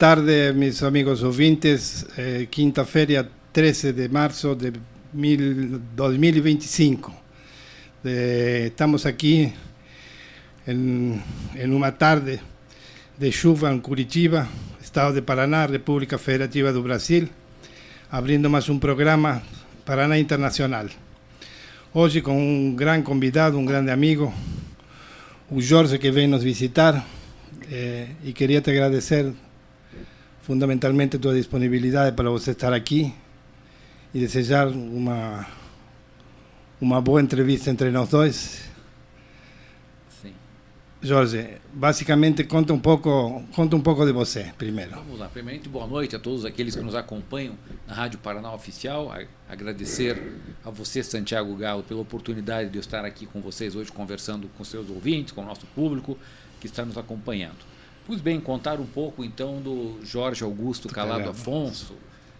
tarde, mis amigos ouvintes. Quinta-feira, 13 de março de 2025. Estamos aqui em uma tarde de chuva em Curitiba, Estado de Paraná, República Federativa do Brasil, abrindo mais um programa Paraná Internacional. Hoje com um grande convidado, um grande amigo, o Jorge, que vem nos visitar, e queria te agradecer fundamentalmente tua disponibilidade para você estar aqui e desejar uma boa entrevista entre nós dois. Sim. Jorge, basicamente conta um pouco de você primeiro. Vamos lá. Primeiramente, boa noite a todos aqueles que nos acompanham na Rádio Paraná Oficial. Agradecer a você, Santiago Galo, pela oportunidade de eu estar aqui com vocês hoje, conversando com seus ouvintes, com o nosso público que está nos acompanhando. Pois bem, contar um pouco então do Jorge Augusto Calado Afonso,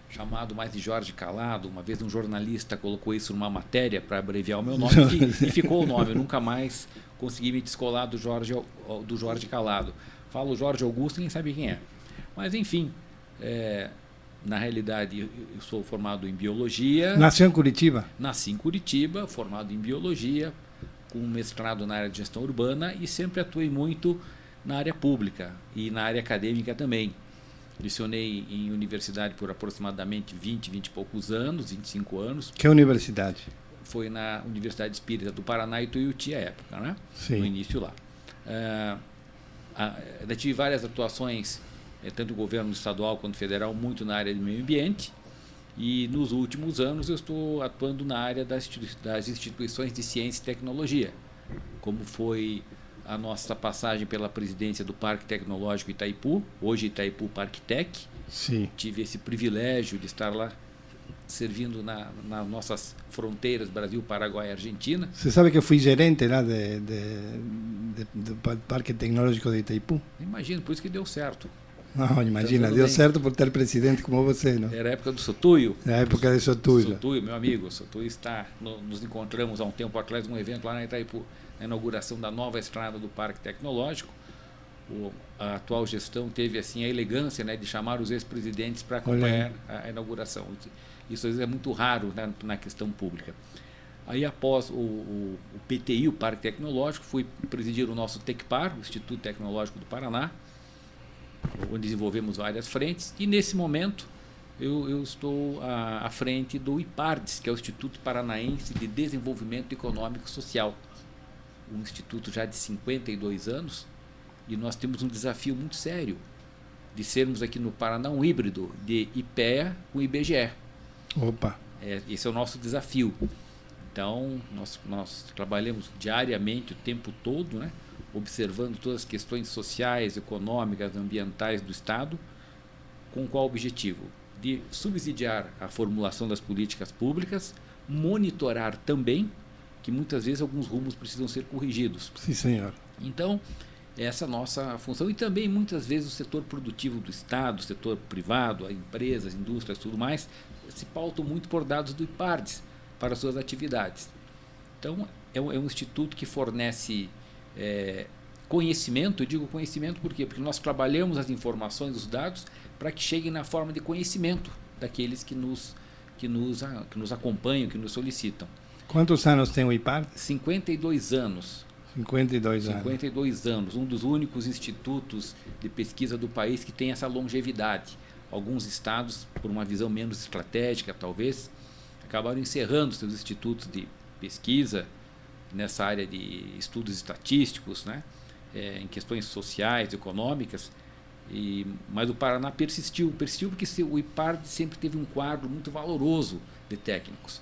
chamado mais de Jorge Calado. Uma vez um jornalista colocou isso numa matéria para abreviar o meu nome e ficou o nome. Eu nunca mais consegui me descolar do Jorge Calado. Falo Jorge Augusto e ninguém sabe quem é. Mas enfim, na realidade eu sou formado em Biologia. Nasceu em Curitiba? Nasci em Curitiba, formado em Biologia, com mestrado na área de Gestão Urbana e sempre atuei muito na área pública e na área acadêmica também. Lecionei em universidade por aproximadamente 20 e poucos anos, 25 anos. Que universidade? Foi na Universidade Espírita do Paraná e Tuiuti à época, né? Sim. No início lá. Tive várias atuações, tanto no governo estadual quanto federal, muito na área do meio ambiente. E nos últimos anos eu estou atuando na área das instituições de ciência e tecnologia, como foi a nossa passagem pela presidência do Parque Tecnológico Itaipu, hoje Itaipu Parktec. Sim. Tive esse privilégio de estar lá servindo nas nossas fronteiras, Brasil, Paraguai e Argentina. Você sabe que eu fui gerente lá do Parque Tecnológico de Itaipu? Imagino, por isso que deu certo. Não, imagina, deu certo por ter presidente como você, não? Era a época do Sotuio. É a época de Sotuio. Sotuio, meu amigo, Sotuio está... Nos encontramos há um tempo atrás num evento lá na Itaipu, na inauguração da nova estrada do Parque Tecnológico. A atual gestão teve assim a elegância, né, de chamar os ex-presidentes para acompanhar a inauguração. Isso às vezes é muito raro, né, na questão pública. Aí, após o PTI, o Parque Tecnológico, fui presidir o nosso TecPar, o Instituto Tecnológico do Paraná, onde desenvolvemos várias frentes. E nesse momento eu estou à frente do IPARDES, que é o Instituto Paranaense de Desenvolvimento Econômico e Social, um instituto já de 52 anos, e nós temos um desafio muito sério de sermos aqui no Paraná um híbrido de IPEA com IBGE. Opa! Esse é o nosso desafio. Então, nós trabalhamos diariamente, o tempo todo, né, observando todas as questões sociais, econômicas, ambientais do Estado, com qual objetivo? De subsidiar a formulação das políticas públicas, monitorar também, que muitas vezes alguns rumos precisam ser corrigidos. Sim, senhor. Então, essa é a nossa função. E também, muitas vezes, o setor produtivo do Estado, o setor privado, as empresas, indústrias, tudo mais, se pautam muito por dados do IPARDES para suas atividades. Então, é um instituto que fornece conhecimento. Eu digo conhecimento por quê? Porque nós trabalhamos as informações, os dados, para que cheguem na forma de conhecimento daqueles que nos acompanham, que nos solicitam. Quantos anos tem o IPAR? 52 anos. 52 anos. 52 anos. Um dos únicos institutos de pesquisa do país que tem essa longevidade. Alguns estados, por uma visão menos estratégica, talvez, acabaram encerrando seus institutos de pesquisa nessa área de estudos estatísticos, né? Em questões sociais, econômicas. Mas o Paraná persistiu porque o IPARD sempre teve um quadro muito valoroso de técnicos,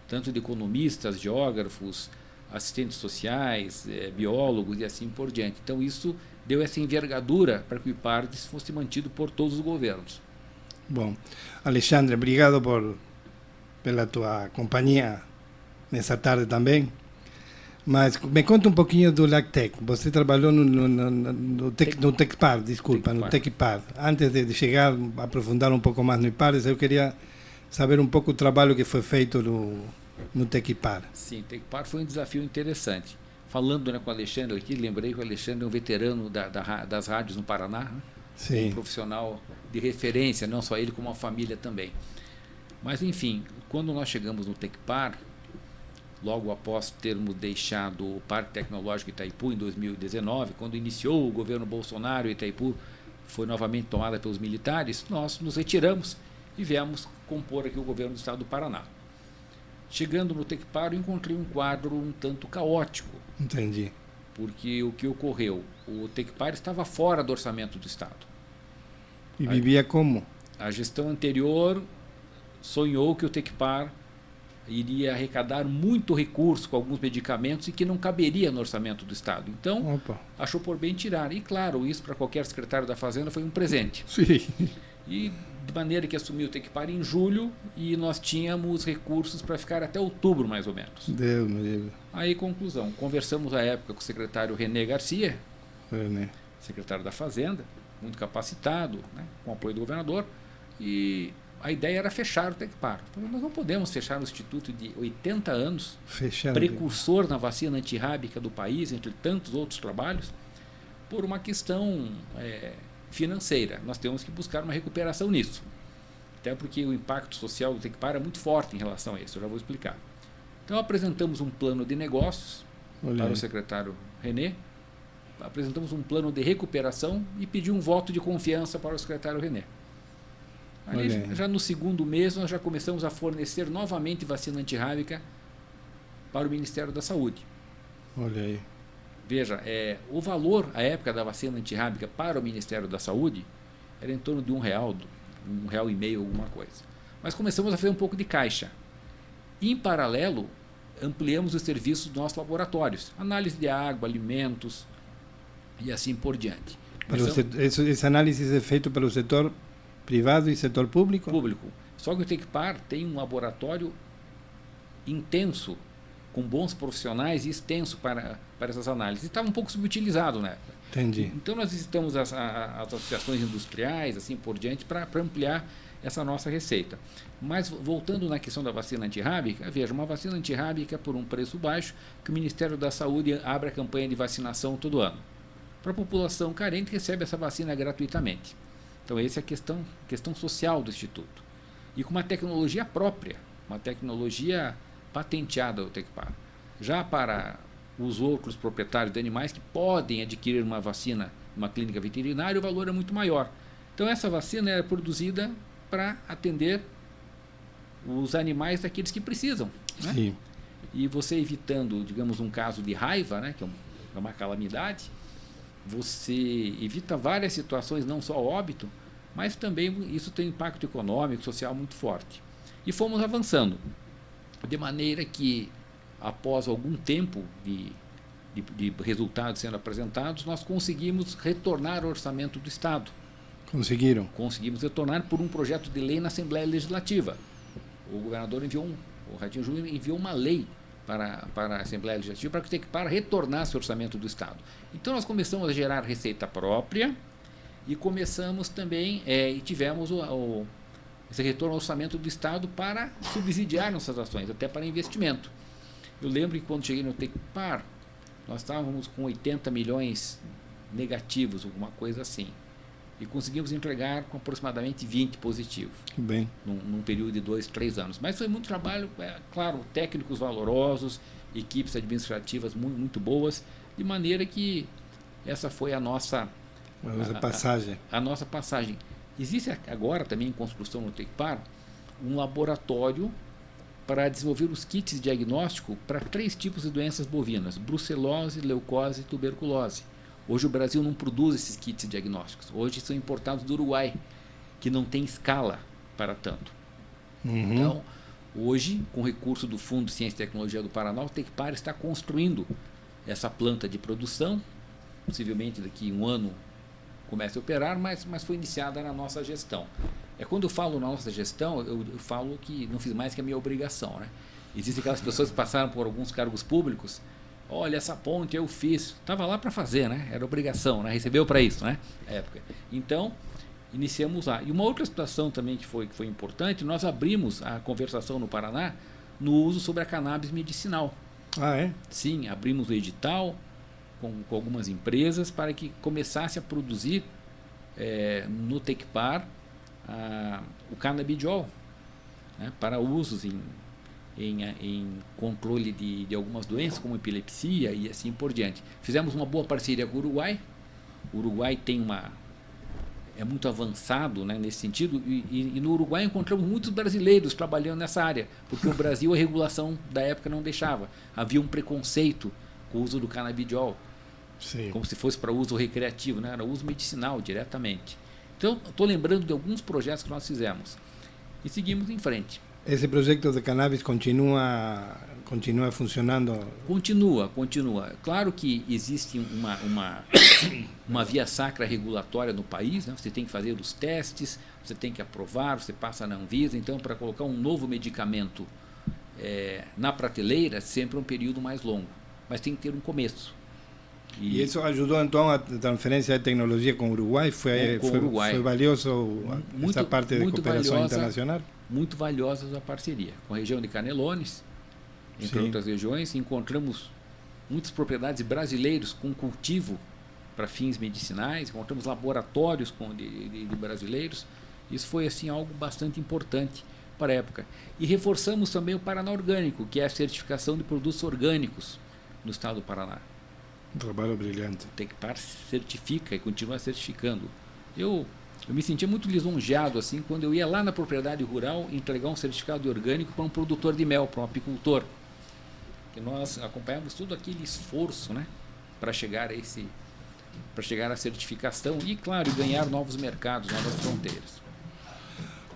tanto de economistas, geógrafos, assistentes sociais, biólogos e assim por diante. Então isso deu essa envergadura para que o IPARD fosse mantido por todos os governos. Bom, Alexandre, obrigado pela tua companhia nessa tarde também. Mas me conta um pouquinho do LACTEC. Você trabalhou no TecPar, desculpa, no TecPar. Antes de chegar a aprofundar um pouco mais no IPAR, eu queria saber um pouco o trabalho que foi feito no TecPar. Sim, TecPar foi um desafio interessante. Falando, né, com o Alexandre aqui, lembrei que o Alexandre é um veterano das rádios no Paraná, né? um profissional de referência, não só ele, como a família também. Mas, enfim, quando nós chegamos no Tecpar, logo após termos deixado o Parque Tecnológico Itaipu em 2019, quando iniciou o governo Bolsonaro, Itaipu foi novamente tomada pelos militares, nós nos retiramos e viemos compor aqui o governo do estado do Paraná. Chegando no Tecpar, eu encontrei um quadro um tanto caótico. Entendi. Porque o que ocorreu? O Tecpar estava fora do orçamento do estado. E vivia como? A gestão anterior sonhou que o Tecpar iria arrecadar muito recurso com alguns medicamentos e que não caberia no orçamento do estado. Então, achou por bem tirar. E, claro, isso para qualquer secretário da Fazenda foi um presente. Sim. E de maneira que assumiu o Tecpar em julho e nós tínhamos recursos para ficar até outubro, mais ou menos. Deus me livre. Aí, conclusão, conversamos à época com o secretário René Garcia, secretário da Fazenda, muito capacitado, né, com o apoio do governador, e a ideia era fechar o Tecpar. Nós não podemos fechar um instituto de 80 anos, precursor na vacina antirrábica do país, entre tantos outros trabalhos, por uma questão financeira. Nós temos que buscar uma recuperação nisso. Até porque o impacto social do Tecpar é muito forte em relação a isso, eu já vou explicar. Então apresentamos um plano de negócios para o secretário René, apresentamos um plano de recuperação e pedi um voto de confiança para o secretário René. Ali, já no segundo mês, nós já começamos a fornecer novamente vacina antirrábica para o Ministério da Saúde. Olha aí. Veja, o valor, à época da vacina antirrábica para o Ministério da Saúde, era em torno de R$1, R$1,50, alguma coisa. Mas começamos a fazer um pouco de caixa. Em paralelo, ampliamos os serviços dos nossos laboratórios. Análise de água, alimentos e assim por diante. Essa análise é feita pelo setor privado e setor público? Público. Só que o Tecpar tem um laboratório intenso, com bons profissionais e extenso para essas análises. E estava um pouco subutilizado na época. Entendi. Então nós visitamos as associações industriais, assim por diante, para ampliar essa nossa receita. Mas voltando na questão da vacina antirrábica, veja, uma vacina antirrábica por um preço baixo, que o Ministério da Saúde abre a campanha de vacinação todo ano. Para a população carente, recebe essa vacina gratuitamente. Então essa é a questão social do Instituto. E com uma tecnologia própria, uma tecnologia patenteada do Tecpar. Já para os outros proprietários de animais que podem adquirir uma vacina numa clínica veterinária, o valor é muito maior. Então essa vacina é produzida para atender os animais daqueles que precisam. Né? Sim. E você evitando, digamos, um caso de raiva, né, que é uma calamidade, você evita várias situações, não só óbito, mas também isso tem impacto econômico, social muito forte. E fomos avançando, de maneira que, após algum tempo de resultados sendo apresentados, nós conseguimos retornar ao orçamento do Estado. Conseguiram? Conseguimos retornar por um projeto de lei na Assembleia Legislativa. O governador o Ratinho Júnior enviou uma lei para a Assembleia Legislativa para que o Tecpar retornasse ao orçamento do Estado. Então nós começamos a gerar receita própria e começamos também, e tivemos esse retorno ao orçamento do Estado para subsidiar nossas ações, até para investimento. Eu lembro que quando cheguei no Tecpar, nós estávamos com 80 milhões negativos, alguma coisa assim. E conseguimos entregar com aproximadamente 20 positivos. Bem. Num período de 2, 3 anos. Mas foi muito trabalho, claro, técnicos valorosos, equipes administrativas muito, muito boas, de maneira que essa foi a nossa passagem. A nossa passagem. Existe agora também em construção no Tecpar um laboratório para desenvolver os kits de diagnóstico para 3 tipos de doenças bovinas: brucelose, leucose e tuberculose. Hoje o Brasil não produz esses kits diagnósticos. Hoje são importados do Uruguai, que não tem escala para tanto. Então, hoje, com recurso do Fundo de Ciência e Tecnologia do Paraná, o Tecpar está construindo essa planta de produção. Possivelmente daqui a um ano comece a operar, mas foi iniciada na nossa gestão. Quando eu falo na nossa gestão, eu falo que não fiz mais que a minha obrigação. Né? Existem aquelas pessoas que passaram por alguns cargos públicos. Olha, essa ponte eu fiz. Estava lá para fazer, né? Era obrigação, né? Recebeu para isso, né? Época. Então, iniciamos lá. E uma outra situação também que foi importante, nós abrimos a conversação no Paraná no uso sobre a cannabis medicinal. Ah, é? Sim, abrimos o edital com algumas empresas para que começasse a produzir no Tecpar o canabidiol, né, para usos em controle de algumas doenças, como epilepsia e assim por diante. Fizemos uma boa parceria com o Uruguai. O Uruguai é muito avançado, né, nesse sentido, e no Uruguai encontramos muitos brasileiros trabalhando nessa área, porque o Brasil, a regulação da época não deixava. Havia um preconceito com o uso do canabidiol, sim, como se fosse para uso recreativo, né? Era uso medicinal diretamente. Então, estou lembrando de alguns projetos que nós fizemos e seguimos em frente. Esse projeto de cannabis continua funcionando? Continua. Claro que existe uma via sacra regulatória no país, né? Você tem que fazer os testes, você tem que aprovar, você passa na Anvisa. Então, para colocar um novo medicamento na prateleira, sempre é um período mais longo, mas tem que ter um começo. E isso ajudou, então, a transferência de tecnologia com o Uruguai? Foi valioso essa parte de cooperação internacional? Muito valiosa a parceria. Com a região de Canelones, entre outras regiões, encontramos muitas propriedades brasileiros com cultivo para fins medicinais, encontramos laboratórios de brasileiros. Isso foi assim algo bastante importante para a época. E reforçamos também o Paraná Orgânico, que é a certificação de produtos orgânicos no estado do Paraná. Um trabalho brilhante. O Tecpar certifica e continua certificando. Eu me sentia muito lisonjeado assim quando eu ia lá na propriedade rural entregar um certificado de orgânico para um produtor de mel, para um apicultor. Que nós acompanhamos todo aquele esforço, né, para chegar à certificação e, claro, ganhar novos mercados, novas fronteiras.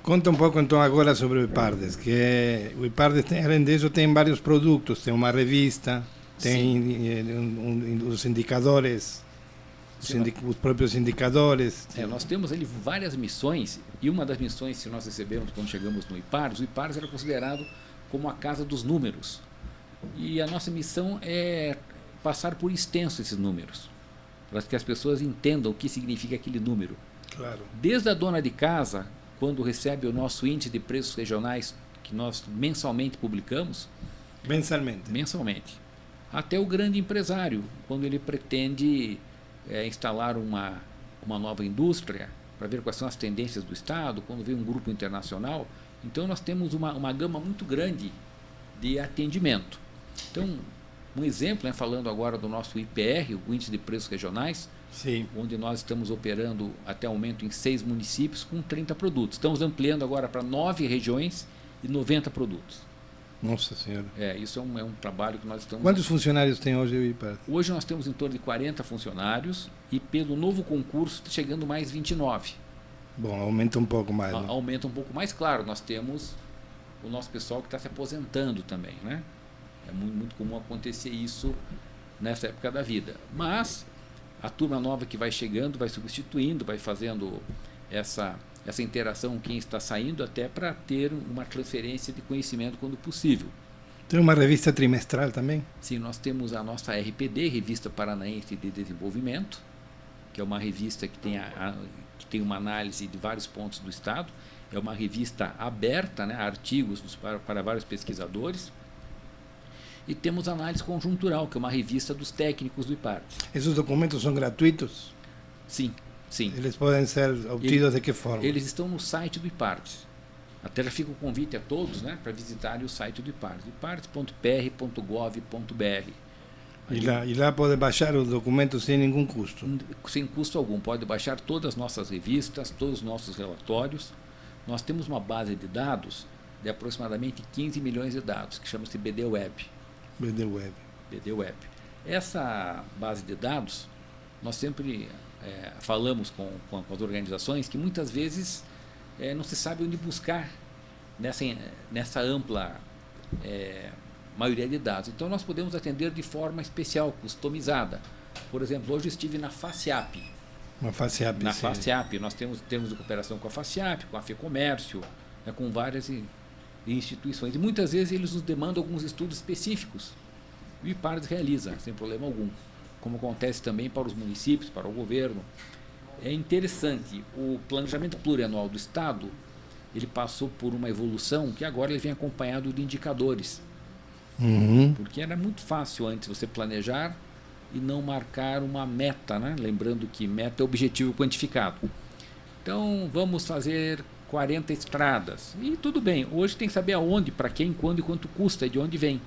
Conta um pouco então agora sobre o IPARDES, que o IPARDES, além disso, tem vários produtos, tem uma revista, tem os indicadores, os próprios indicadores. Nós temos ali várias missões, e uma das missões que nós recebemos quando chegamos no IPARDES, o IPARDES era considerado como a casa dos números. E a nossa missão é passar por extenso esses números, para que as pessoas entendam o que significa aquele número. Claro. Desde a dona de casa, quando recebe o nosso índice de preços regionais, que nós mensalmente publicamos. Mensalmente. Até o grande empresário, quando ele pretende instalar uma nova indústria, para ver quais são as tendências do Estado, quando vem um grupo internacional. Então, nós temos uma gama muito grande de atendimento. Então, um exemplo, né, falando agora do nosso IPR, o Índice de Preços Regionais, sim, onde nós estamos operando até o momento em 6 municípios com 30 produtos. Estamos ampliando agora para 9 regiões e 90 produtos. Nossa Senhora. Isso é um trabalho que nós estamos... Quantos funcionários tem hoje o IPARDES? Hoje nós temos em torno de 40 funcionários e pelo novo concurso chegando mais 29. Bom, aumenta um pouco mais. Né? Aumenta um pouco mais, claro. Nós temos o nosso pessoal que está se aposentando também, né? É muito comum acontecer isso nessa época da vida. Mas a turma nova que vai chegando, vai substituindo, vai fazendo essa interação com quem está saindo, até para ter uma transferência de conhecimento quando possível. Tem uma revista trimestral também? Sim, nós temos a nossa RPD, Revista Paranaense de Desenvolvimento, que é uma revista que tem uma análise de vários pontos do Estado. É uma revista aberta, né, artigos para vários pesquisadores. E temos a Análise Conjuntural, que é uma revista dos técnicos do IPARDES. Esses documentos são gratuitos? Sim. Eles podem ser obtidos de que forma? Eles estão no site do IPARDES. Até já fica o convite a todos, né, para visitarem o site do IPARDES, ipardes.pr.gov.br. E lá pode baixar os documentos sem nenhum custo? Sem custo algum. Pode baixar todas as nossas revistas, todos os nossos relatórios. Nós temos uma base de dados de aproximadamente 15 milhões de dados, que chama-se BD Web. BD Web. Essa base de dados, nós sempre falamos com as organizações que muitas vezes não se sabe onde buscar nessa ampla maioria de dados. Então, nós podemos atender de forma especial, customizada. Por exemplo, hoje eu estive na FACEAP. FACEAP, nós temos de cooperação com a FACEAP, com a FEComércio, né, com várias instituições. E muitas vezes eles nos demandam alguns estudos específicos. E o IPARDES realiza, sem problema algum. Como acontece também para os municípios, para o governo. É interessante, o planejamento plurianual do Estado, ele passou por uma evolução que agora ele vem acompanhado de indicadores. Porque era muito fácil antes você planejar e não marcar uma meta, né? Lembrando que meta é objetivo quantificado. Então vamos fazer 40 estradas. E tudo bem, hoje tem que saber aonde, para quem, quando e quanto custa e de onde vem.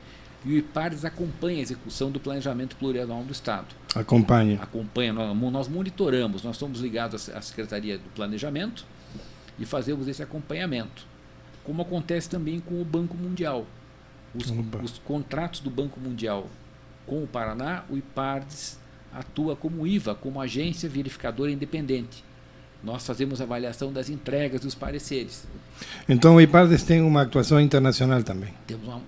E o IPARDES acompanha a execução do planejamento plurianual do Estado. Acompanha, nós monitoramos, nós somos ligados à Secretaria do Planejamento e fazemos esse acompanhamento. Como acontece também com o Banco Mundial. Os contratos do Banco Mundial com o Paraná, o IPARDES atua como IVA, como agência verificadora independente. Nós fazemos avaliação das entregas e dos pareceres. Então o IPARDES tem uma atuação internacional também?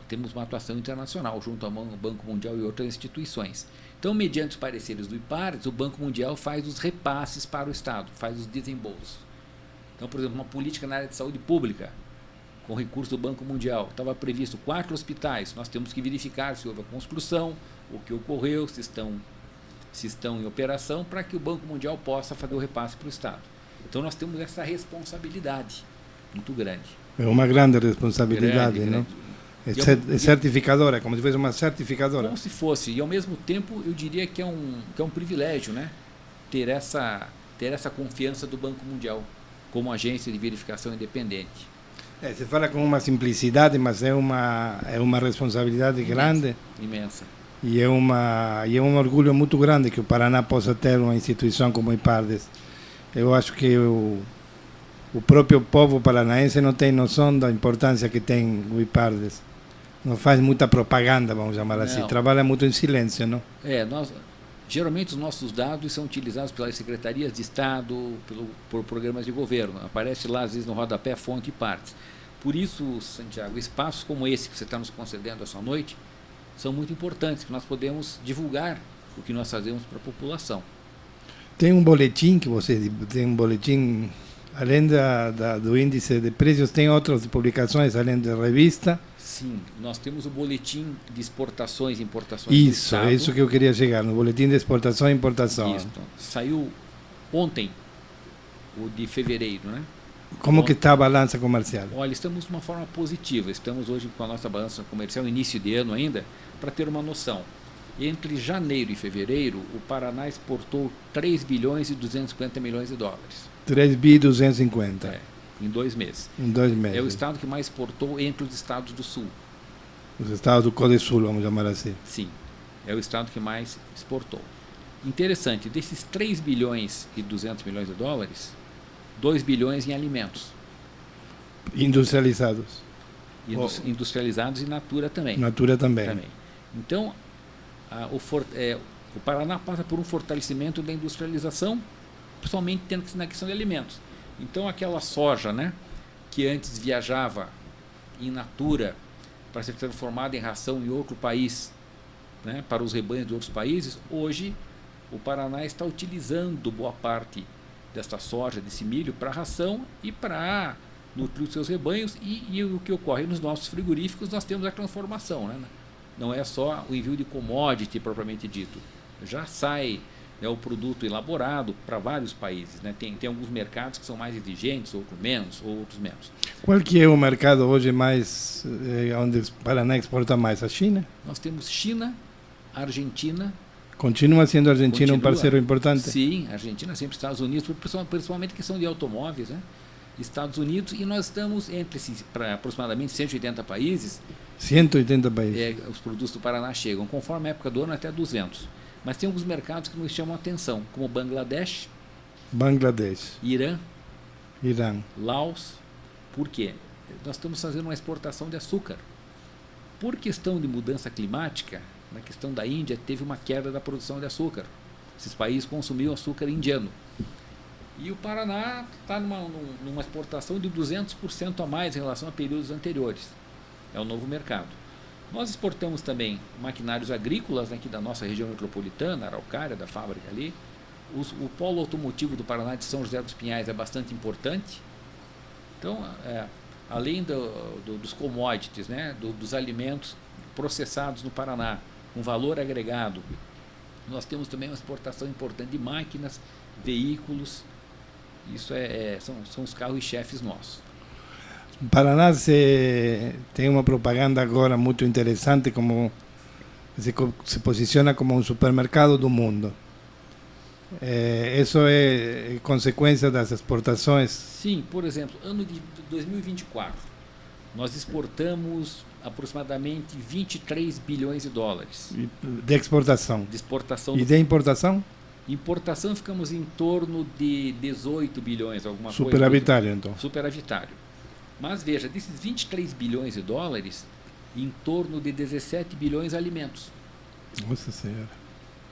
Temos uma atuação internacional, junto ao Banco Mundial e outras instituições. Então, mediante os pareceres do IPARDES, o Banco Mundial faz os repasses para o Estado, faz os desembolsos. Então, por exemplo, uma política na área de saúde pública, com recurso do Banco Mundial, estava previsto 4 hospitais, nós temos que verificar se houve a construção, o que ocorreu, se estão em operação, para que o Banco Mundial possa fazer o repasse para o Estado. Então nós temos essa responsabilidade muito grande. É uma grande responsabilidade, não? Grande. É certificadora, como se fosse uma certificadora. Como se fosse, e ao mesmo tempo eu diria que é um privilégio, né? Ter essa confiança do Banco Mundial como agência de verificação independente. Se fala com uma simplicidade, mas é uma responsabilidade grande. Imensa. E é um orgulho muito grande que o Paraná possa ter uma instituição como o IPARDES. Eu acho que o próprio povo paranaense não tem noção da importância que tem o IPARDES. Não faz muita propaganda, vamos chamar assim. Trabalha muito em silêncio, não? Geralmente os nossos dados são utilizados pelas secretarias de Estado, por programas de governo. Aparece lá, às vezes, no rodapé, fonte e partes. Por isso, Santiago, espaços como esse que você está nos concedendo essa noite são muito importantes, que nós podemos divulgar o que nós fazemos para a população. Tem um boletim além do índice de preços, tem outras publicações, além da revista? Sim, nós temos o boletim de exportações e importações do Estado. Isso que eu queria chegar, no boletim de exportação e importação. Isso, saiu ontem, o de fevereiro, né? Como que está a balança comercial? Olha, estamos de uma forma positiva, estamos hoje com a nossa balança comercial, início de ano ainda, para ter uma noção. Entre janeiro e fevereiro, o Paraná exportou 3 bilhões e 250 milhões de dólares. 3 bi 250. Em 2 meses. Em 2 meses. É o estado que mais exportou entre os estados do Sul. Os estados do Código Sul, vamos chamar assim. Sim, é o estado que mais exportou. Interessante, desses 3 bilhões e 200 milhões de dólares, 2 bilhões em alimentos. Industrializados. Industrializados e natura também. Natura também. Então, o Paraná passa por um fortalecimento da industrialização, principalmente na questão de alimentos. Então, aquela soja, né, que antes viajava in natura para ser transformada em ração em outro país, né, para os rebanhos de outros países, hoje o Paraná está utilizando boa parte desta soja, desse milho, para ração e para nutrir os seus rebanhos. E o que ocorre nos nossos frigoríficos, nós temos a transformação, né? Não é só o envio de commodity propriamente dito. Já sai, né, o produto elaborado para vários países, né? Tem alguns mercados que são mais exigentes, outros menos. Qual que é o mercado hoje mais, onde o Paraná exporta mais? A China? Nós temos China, Argentina. Continua sendo a Argentina um parceiro importante? Sim, Argentina, sempre Estados Unidos, principalmente questão de automóveis, né? Estados Unidos, e nós estamos entre aproximadamente 180 países. 180 países. Os produtos do Paraná chegam, conforme a época do ano, até 200. Mas tem alguns mercados que nos chamam a atenção, como Bangladesh, Irã, Laos. Por quê? Nós estamos fazendo uma exportação de açúcar. Por questão de mudança climática, na questão da Índia, teve uma queda da produção de açúcar. Esses países consumiam açúcar indiano. E o Paraná está numa exportação de 200% a mais em relação a períodos anteriores. É o novo mercado. Nós exportamos também maquinários agrícolas, né, aqui da nossa região metropolitana, Araucária, da fábrica ali. O polo automotivo do Paraná de São José dos Pinhais é bastante importante. Então, além dos commodities, né, dos alimentos processados no Paraná, com valor agregado, nós temos também uma exportação importante de máquinas, veículos. Isso são os carros-chefes nossos. O Paraná tem uma propaganda agora muito interessante, como se posiciona como um supermercado do mundo. Isso é consequência das exportações? Sim, por exemplo, ano de 2024, nós exportamos aproximadamente 23 bilhões de dólares. De exportação? De exportação. E de importação? Importação ficamos em torno de 18 bilhões, alguma coisa. Superavitário, então. Superavitário. Mas veja, desses 23 bilhões de dólares, em torno de 17 bilhões alimentos. Nossa Senhora.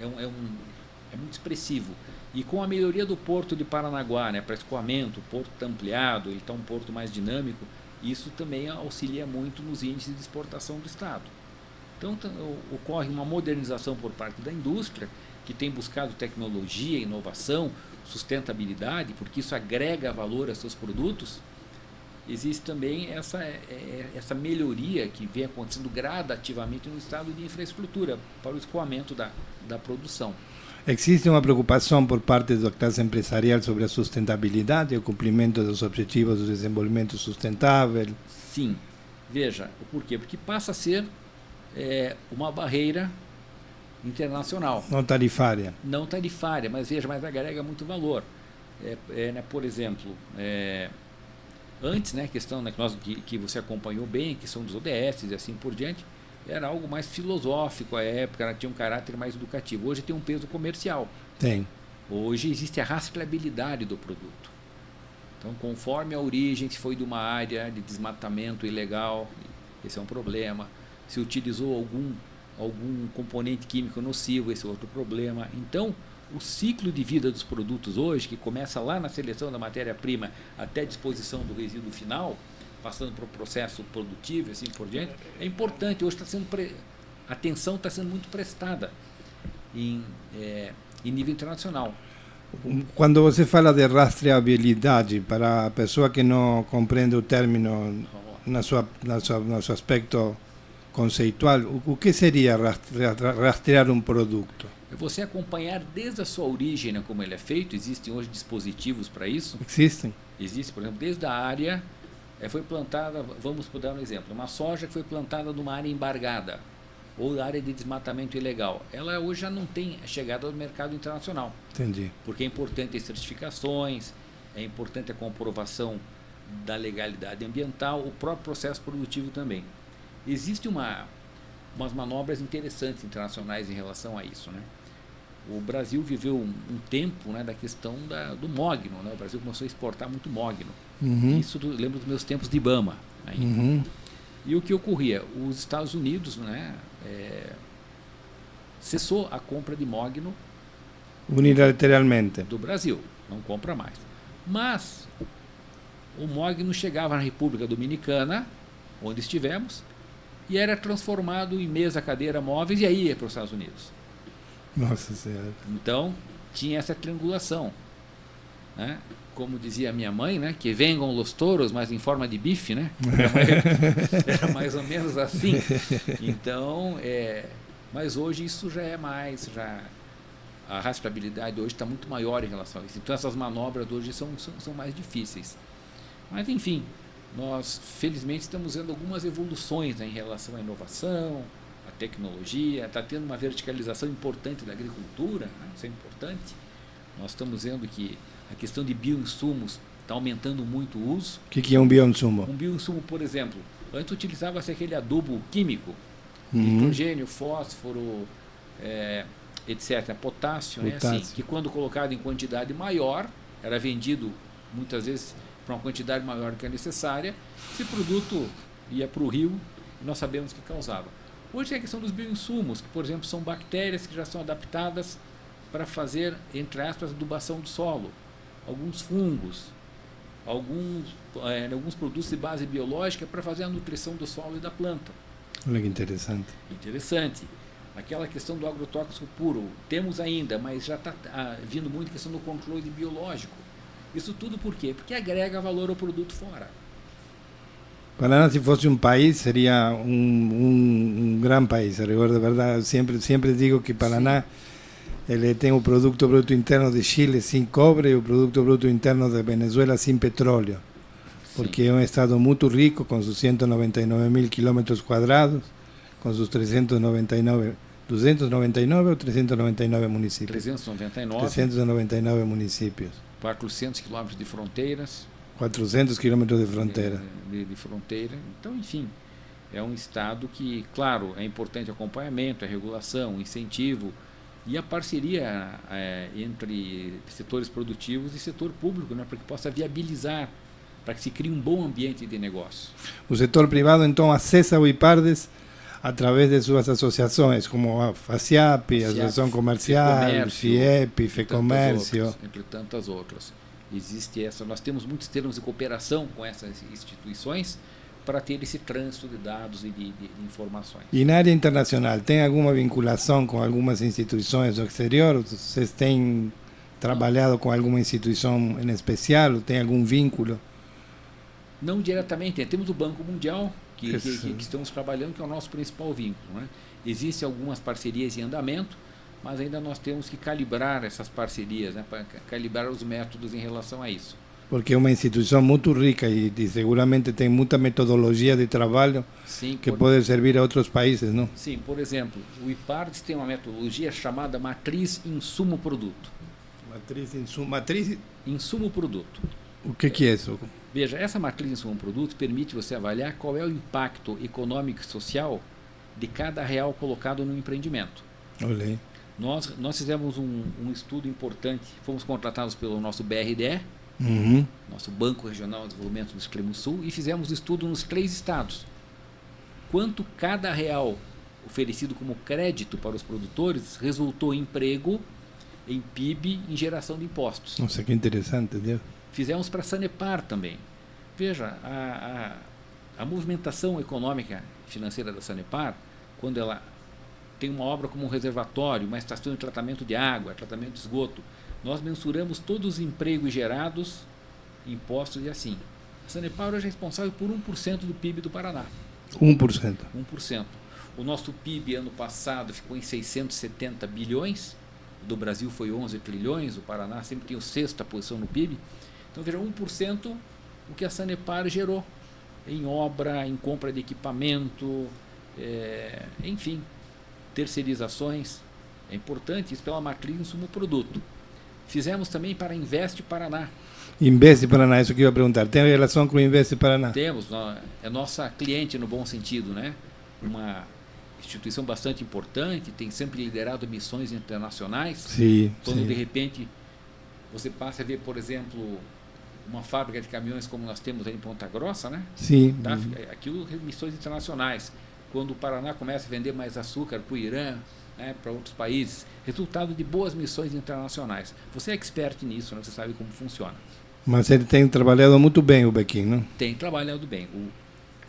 É muito expressivo. E com a melhoria do porto de Paranaguá, né, para escoamento, o porto está ampliado, ele está um porto mais dinâmico, isso também auxilia muito nos índices de exportação do Estado. Então ocorre uma modernização por parte da indústria, que tem buscado tecnologia, inovação, sustentabilidade, porque isso agrega valor a seus produtos. Existe também essa melhoria que vem acontecendo gradativamente no estado de infraestrutura para o escoamento da produção. Existe uma preocupação por parte da classe empresarial sobre a sustentabilidade e o cumprimento dos objetivos do desenvolvimento sustentável? Sim. Veja, por quê? Porque passa a ser uma barreira internacional. Não tarifária. Não tarifária, mas veja, mas agrega muito valor. Né, por exemplo, antes, né, a questão, né, que você acompanhou bem, a questão dos ODS e assim por diante, era algo mais filosófico à época, ela tinha um caráter mais educativo. Hoje tem um peso comercial. Tem. Hoje existe a rastreabilidade do produto. Então, conforme a origem, se foi de uma área de desmatamento ilegal, esse é um problema. Se utilizou algum componente químico nocivo, esse é outro problema. Então, o ciclo de vida dos produtos hoje, que começa lá na seleção da matéria-prima até a disposição do resíduo final, passando para o processo produtivo e assim por diante, é importante. Hoje a atenção está sendo muito prestada em nível internacional. Quando você fala de rastreabilidade, para a pessoa que não compreende o término no seu aspecto conceitual, o que seria rastrear um produto? É você acompanhar desde a sua origem, né, como ele é feito. Existem hoje dispositivos para isso. Existem? Existe, por exemplo, desde a área, foi plantada, vamos dar um exemplo, uma soja que foi plantada numa área embargada, ou área de desmatamento ilegal. Ela hoje já não tem chegada ao mercado internacional. Entendi. Porque é importante as certificações, é importante a comprovação da legalidade ambiental, o próprio processo produtivo também. Existem umas manobras interessantes internacionais em relação a isso, né? O Brasil viveu um tempo, né, da questão do mogno, né? O Brasil começou a exportar muito mogno. Uhum. Isso lembro dos meus tempos de IBAMA. Uhum. E o que ocorria? Os Estados Unidos, né, cessou a compra de mogno unilateralmente do Brasil, não compra mais. Mas o mogno chegava na República Dominicana, onde estivemos, e era transformado em mesa, cadeira, móveis, e aí ia para os Estados Unidos. Nossa Senhora. Então, tinha essa triangulação, né? Como dizia a minha mãe, né? Que venham os touros, mas em forma de bife, né? Era mais ou menos assim. Então, mas hoje isso já é mais, a rastreabilidade hoje está muito maior em relação a isso. Então, essas manobras hoje são mais difíceis. Mas, enfim, nós, felizmente, estamos vendo algumas evoluções, né, em relação à inovação, à tecnologia. Está tendo uma verticalização importante da agricultura, né, isso é importante. Nós estamos vendo que a questão de bioinsumos está aumentando muito o uso. O que é um bioinsumo? Um bioinsumo, por exemplo, antes utilizava-se aquele adubo químico, Uhum. nitrogênio, fósforo, etc., potássio, né, assim, que quando colocado em quantidade maior, era vendido muitas vezes para uma quantidade maior do que a necessária. Esse produto ia para o rio e nós sabemos que causava. Hoje tem a questão dos bioinsumos, que, por exemplo, são bactérias que já são adaptadas para fazer, entre aspas, adubação do solo. Alguns fungos, alguns produtos de base biológica para fazer a nutrição do solo e da planta. Olha que interessante. Interessante. Aquela questão do agrotóxico puro, temos ainda, mas já está vindo muito a questão do controle biológico. Isso tudo por quê? Porque agrega valor ao produto fora. Paraná, se fosse um país, seria um grande país. Eu, de verdade, sempre digo que Paraná ele tem o Producto Bruto Interno de Chile sem cobre e o Producto Bruto Interno de Venezuela sem petróleo. Porque é um estado muito rico, com seus 199 mil quilômetros quadrados, com seus 399 299 ou 399 municípios? 399. 399 municípios. 400 quilômetros de fronteiras. 400 quilômetros de fronteira. De fronteira. Então, enfim, é um estado que, claro, é importante acompanhamento, regulação, incentivo e a parceria entre setores produtivos e setor público, né, para que possa viabilizar, para que se crie um bom ambiente de negócio. O setor privado, então, acessa o IPARDES através de suas associações, como a FACIAP, a Associação Comercial, FIEP, FEComércio. Entre tantas outras. Existe essa, nós temos muitos termos de cooperação com essas instituições para ter esse trânsito de dados e de informações. E na área internacional, tem alguma vinculação com algumas instituições do exterior? Vocês têm trabalhado com alguma instituição em especial? Tem algum vínculo? Não diretamente, temos o Banco Mundial, que estamos trabalhando, que é o nosso principal vínculo, né? Existem algumas parcerias em andamento, mas ainda nós temos que calibrar essas parcerias, né, para calibrar os métodos em relação a isso. Porque é uma instituição muito rica e seguramente tem muita metodologia de trabalho. Sim, que pode servir a outros países, não? Sim, por exemplo, o IPARDES tem uma metodologia chamada Matriz Insumo-Produto. Matriz Insumo-Produto. O que é isso? Veja, essa matriz Insumo-Produto permite você avaliar qual é o impacto econômico e social de cada real colocado no empreendimento. Olhei. Nós fizemos um estudo importante, fomos contratados pelo nosso BRDE, nosso Banco Regional de Desenvolvimento do Extremo Sul, e fizemos estudo nos 3 estados. Quanto cada real oferecido como crédito para os produtores resultou em emprego, em PIB, em geração de impostos. Nossa, que interessante, Deus. Fizemos para a Sanepar também. Veja, a movimentação econômica e financeira da Sanepar, quando ela tem uma obra como um reservatório, uma estação de tratamento de água, tratamento de esgoto, nós mensuramos todos os empregos gerados, impostos e assim. A Sanepar hoje é responsável por 1% do PIB do Paraná. 1%. 1%. O nosso PIB ano passado ficou em 670 bilhões, do Brasil foi 11 trilhões, o Paraná sempre tem a 6ª posição no PIB. Então, veja, 1% o que a Sanepar gerou em obra, em compra de equipamento, enfim, terceirizações. É importante isso pela matriz Insumo-Produto. Fizemos também para Investe Paraná. Investe Paraná, isso que eu ia perguntar. Tem relação com o Investe Paraná? Temos, é nossa cliente no bom sentido, né? Uma instituição bastante importante, tem sempre liderado missões internacionais. Sim. Quando de repente você passa a ver, por exemplo, uma fábrica de caminhões como nós temos aí em Ponta Grossa, né? Sim. Tá? Aquilo, missões internacionais. Quando o Paraná começa a vender mais açúcar para o Irã, né, para outros países, resultado de boas missões internacionais. Você é expert nisso, né? Você sabe como funciona. Mas ele tem trabalhado muito bem, o Bequim, não? Tem trabalhado bem. O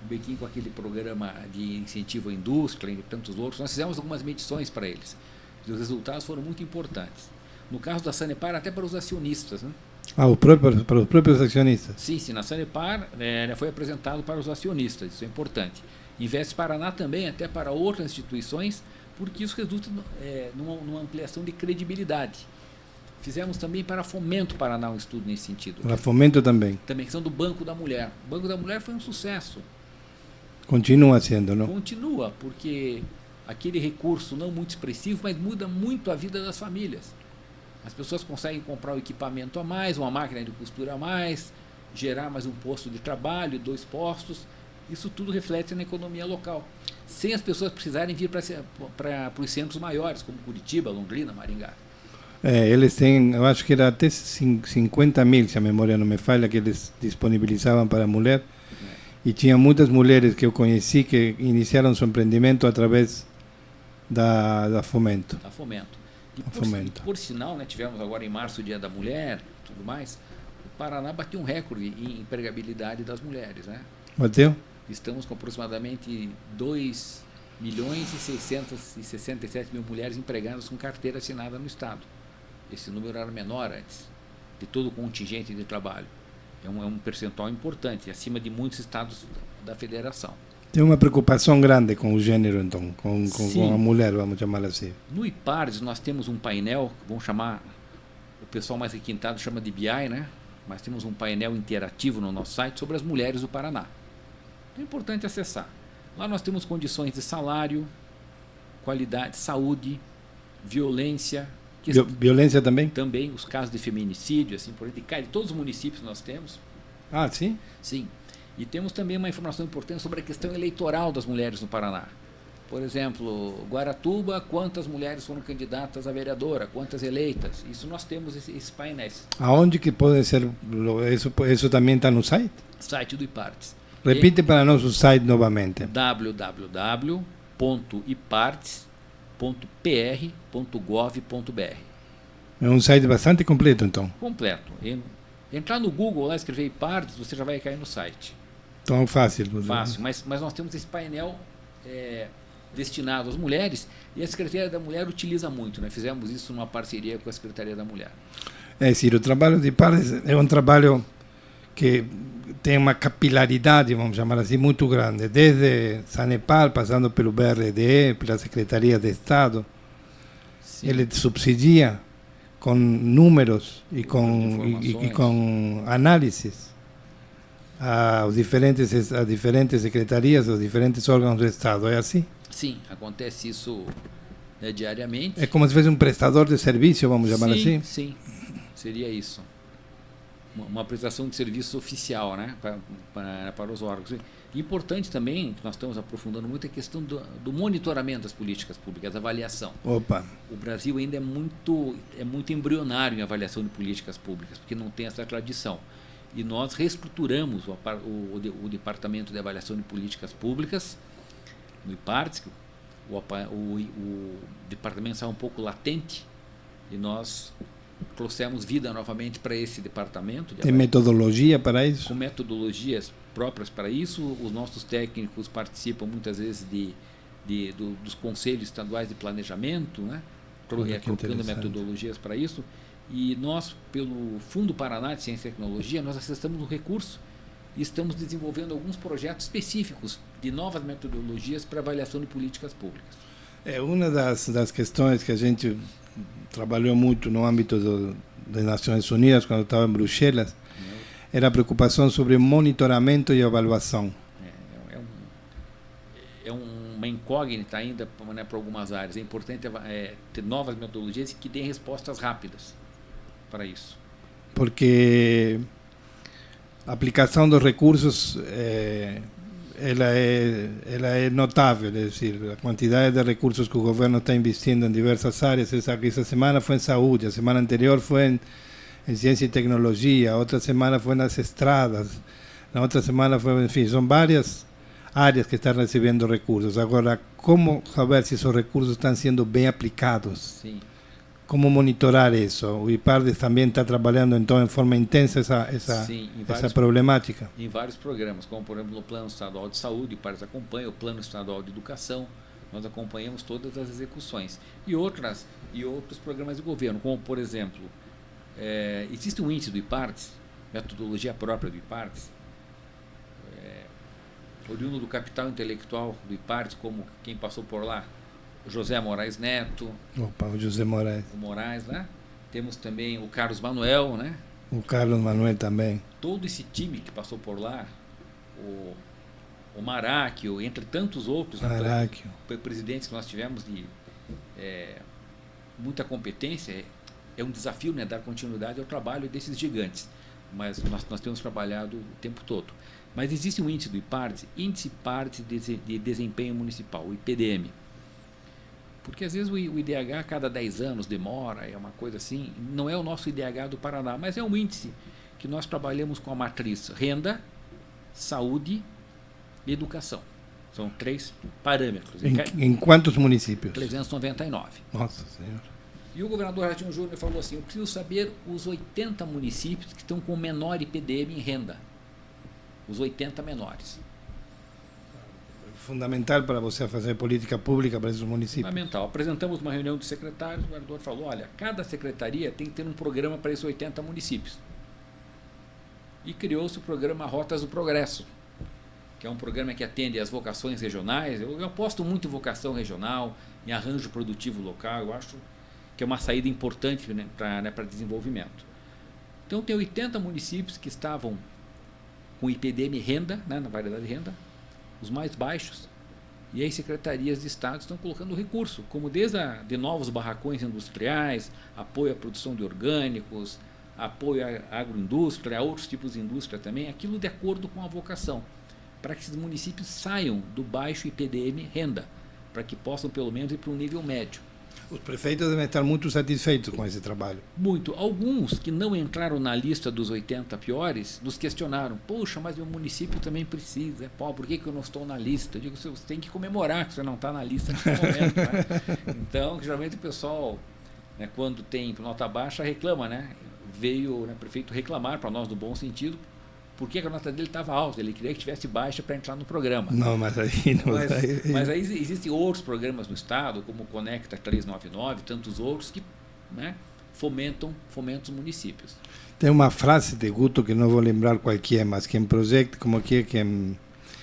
Bequim, com aquele programa de incentivo à indústria e tantos outros, nós fizemos algumas medições para eles. E os resultados foram muito importantes. No caso da Sanepar, até para os acionistas, né? Para os próprios acionistas? Sim, na Sanepar foi apresentado para os acionistas, isso é importante. Investe Paraná também, até para outras instituições, porque isso resulta numa ampliação de credibilidade. Fizemos também para Fomento Paraná um estudo nesse sentido. Para Fomento também? Também, questão do Banco da Mulher. O Banco da Mulher foi um sucesso. Continua sendo, não? Continua, porque aquele recurso não muito expressivo, mas muda muito a vida das famílias. As pessoas conseguem comprar um equipamento a mais, uma máquina de costura a mais, gerar mais um posto de trabalho, 2 postos. Isso tudo reflete na economia local. Sem as pessoas precisarem vir para os centros maiores, como Curitiba, Londrina, Maringá. Eles têm, eu acho que era até 50 mil, se a memória não me falha, que eles disponibilizavam para a mulher. E tinha muitas mulheres que eu conheci que iniciaram seu empreendimento através da Fomento. Da Fomento. E por sinal, né, tivemos agora em março o Dia da Mulher, tudo mais, o Paraná bateu um recorde em empregabilidade das mulheres, né? Bateu? Estamos com aproximadamente 2 milhões e 667 mil mulheres empregadas com carteira assinada no Estado. Esse número era menor antes, de todo o contingente de trabalho. É um percentual importante, acima de muitos estados da federação. Tem uma preocupação grande com o gênero, então, com a mulher, vamos chamar assim. No IPARDES nós temos um painel, vamos chamar, o pessoal mais requintado chama de BI, né? Mas temos um painel interativo no nosso site sobre as mulheres do Paraná. É importante acessar. Lá nós temos condições de salário, qualidade, saúde, violência. Violência também? Também os casos de feminicídio, assim, por exemplo, de todos os municípios nós temos. Ah, sim? Sim. E temos também uma informação importante sobre a questão eleitoral das mulheres no Paraná. Por exemplo, Guaratuba, quantas mulheres foram candidatas a vereadora, quantas eleitas. Isso nós temos esses painéis. Aonde que pode ser? Isso também está no site? Site do IPARTS. Repite para nós o site novamente. www.iparts.pr.gov.br. É um site bastante completo, então. Completo. Entrar no Google lá, escrever IPARTS, você já vai cair no site. Então, fácil. Fácil, mas nós temos esse painel destinado às mulheres, e a Secretaria da Mulher utiliza muito, né? Fizemos isso numa parceria com a Secretaria da Mulher. Ciro, o trabalho de IPARTS é um trabalho que tem uma capilaridade, vamos chamar assim, muito grande, desde Sanepar, passando pelo BRDE, pela Secretaria de Estado. Sim. Ele subsidia com números e com análises às diferentes secretarias, aos diferentes órgãos do Estado. É assim? Sim, acontece isso diariamente. É como se fosse um prestador de serviço, vamos chamar assim? Sim, seria isso. Uma prestação de serviço oficial, né, para os órgãos. E importante também, que nós estamos aprofundando muito, a questão do monitoramento das políticas públicas, a avaliação. Opa. O Brasil ainda é muito embrionário em avaliação de políticas públicas, porque não tem essa tradição. E nós reestruturamos o Departamento de Avaliação de Políticas Públicas, no IPARTS, o departamento estava um pouco latente, e nós trouxemos vida novamente para esse departamento. Tem metodologia para isso? Com metodologias próprias para isso. Os nossos técnicos participam muitas vezes dos conselhos estaduais de planejamento, né? Colocando metodologias para isso. E nós, pelo Fundo Paraná de Ciência e Tecnologia, nós acessamos um recurso e estamos desenvolvendo alguns projetos específicos de novas metodologias para avaliação de políticas públicas. Uma das questões que a gente trabalhou muito no âmbito das Nações Unidas, quando estava em Bruxelas, era a preocupação sobre monitoramento e avaliação. É uma incógnita ainda, né, para algumas áreas. É importante ter novas metodologias que deem respostas rápidas para isso. Porque a aplicação dos recursos ela é notável, é decir, a quantidade de recursos que o governo está investindo em diversas áreas. Essa semana foi em saúde, a semana anterior foi em ciência e tecnologia, a outra semana foi nas estradas, na outra semana foi, enfim, são várias áreas que estão recebendo recursos. Agora, como saber se esses recursos estão sendo bem aplicados? Sim. Como monitorar isso? O IPARTS também está trabalhando, então, em forma intensa essa problemática? Em vários programas, como, por exemplo, no Plano Estadual de Saúde, o IPARTS acompanha, o Plano Estadual de Educação, nós acompanhamos todas as execuções. E outros programas de governo, como, por exemplo, existe um índice do IPARTS, metodologia própria do IPARTS, oriundo do capital intelectual do IPARTS, como quem passou por lá, José Moraes Neto. Opa, o José Moraes. O Moraes, né? Temos também o Carlos Manuel, né? O Carlos Manuel também. Todo esse time que passou por lá, o Maráquio, entre tantos outros, né, presidentes que nós tivemos de muita competência. É um desafio, né, dar continuidade ao trabalho desses gigantes, mas nós temos trabalhado o tempo todo. Mas existe um índice do IPARTS, Índice IPARTS de Desempenho Municipal, o IPDM. Porque às vezes o IDH a cada 10 anos demora, é uma coisa assim. Não é o nosso IDH do Paraná, mas é um índice que nós trabalhamos com a matriz renda, saúde e educação. São 3 parâmetros. Em quantos municípios? 399. Nossa Senhora. E o governador Ratinho Júnior falou assim: eu preciso saber os 80 municípios que estão com menor IPDM em renda. Os 80 menores. Fundamental para você fazer política pública para esses municípios. Fundamental. Apresentamos uma reunião de secretários, o governador falou: olha, cada secretaria tem que ter um programa para esses 80 municípios. E criou-se o programa Rotas do Progresso, que é um programa que atende às vocações regionais. Eu aposto muito em vocação regional, em arranjo produtivo local. Eu acho que é uma saída importante, né, para desenvolvimento. Então, tem 80 municípios que estavam com IPDM renda, né, na variedade de renda, os mais baixos, E as secretarias de Estado estão colocando recurso, como desde de novos barracões industriais, apoio à produção de orgânicos, apoio à agroindústria, a outros tipos de indústria também, aquilo de acordo com a vocação, para que esses municípios saiam do baixo IPDM renda, para que possam pelo menos ir para um nível médio. Os prefeitos devem estar muito satisfeitos com esse trabalho. Muito. Alguns que não entraram na lista dos 80 piores nos questionaram. Poxa, mas meu município também precisa. Pô, por que eu não estou na lista? Eu digo, você tem que comemorar que você não está na lista nesse momento. Né? Então, geralmente o pessoal, né, quando tem nota baixa, reclama. Né? Veio o prefeito reclamar, para nós no bom sentido, porque a nota dele estava alta, ele queria que tivesse baixa para entrar no programa. Não, mas aí não. Mas aí existem outros programas no Estado, como o Conecta 399, tantos outros, que, né, fomentam os municípios. Tem uma frase de Guto que não vou lembrar qual que é, mas quem projeta, como que é?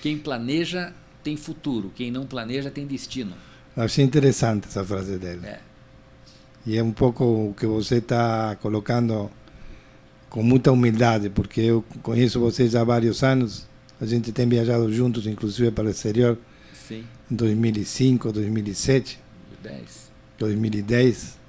Quem planeja tem futuro, quem não planeja tem destino. Achei interessante essa frase dele. E é um pouco o que você está colocando com muita humildade, porque eu conheço vocês há vários anos, a gente tem viajado juntos, inclusive para o exterior, sim, em 2005, 2007, 2010.